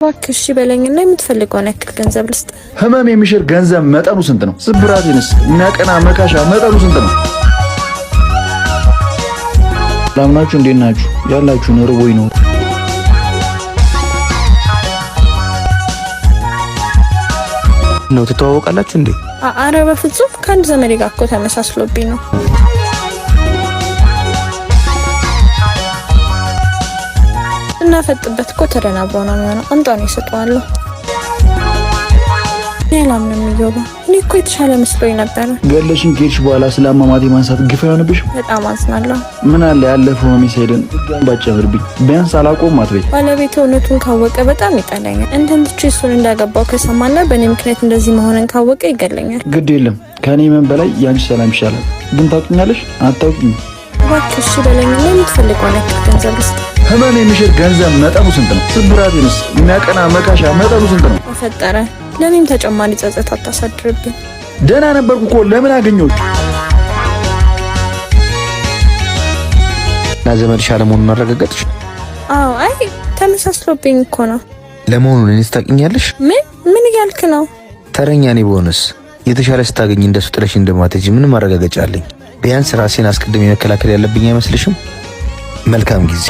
እባክህ እሺ በለኝና የምትፈልገውን ያክል ገንዘብ ልስጥ። ህመም የሚሽር ገንዘብ መጠኑ ስንት ነው? ስብራቴንስ የሚያቀና መካሻ መጠኑ ስንት ነው? ላምናችሁ እንዴት ናችሁ? ያላችሁ ርቦኝ ነው። ነው ትተዋወቃላችሁ እንዴ? አረ በፍጹም ከአንድ ዘመዴ ጋር እኮ ተመሳስሎብኝ ነው። እና ፈጥበት እኮ ተደናብሮ ነው የሚሆነው። አምጣው ይሰጣዋለሁ። ሌላም ነው የሚገባው። እኔ እኮ የተሻለ መስሎኝ ነበር። ገለሽን ከሄድሽ በኋላ ስለአማማቴ ማንሳት ግፍ አይሆንብሽ? በጣም አዝናለሁ። ምን አለ ያለፈው ሚሳይደን ባጨብርብኝ ቢያንስ አላቆም አትበይ። ባለቤቱ እውነቱን ካወቀ በጣም ይጠላኛል። እንደንትች እሱን እንዳገባው ከሰማና በእኔ ምክንያት እንደዚህ መሆንን ካወቀ ይገለኛል። ግድ የለም ከኔ ምን በላይ ያንቺ ሰላም ይሻላል። ግን ታውቂኛለሽ? አታውቂኝ። እባክህ እሺ በለኝና የምትፈልገውን ያክል ገንዘብ ልስጥ። ህመም የሚሽር ገንዘብ መጠኑ ስንት ነው? ስብራቴንስ የሚያቀና መካሻ መጠኑ ስንት ነው? ተፈጠረ ለኔም ተጨማሪ ጸጸት አታሳድርብኝ። ደህና ነበርኩ እኮ ለምን አገኘሁት? እና ዘመድሽ አለመሆኑን አረጋገጥሽ? አዎ አይ ተመሳስሎብኝ እኮ ነው። ለመሆኑ እኔስ ታውቂኛለሽ? ምን እያልክ ነው? ተረኛ እኔ በሆነስ የተሻለ ስታገኝ እንደሱ ጥለሽ እንደማትሄጂ ምን ማረጋገጫ አለኝ? ቢያንስ ራሴን አስቀድሜ መከላከል ያለብኝ አይመስልሽም? መልካም ጊዜ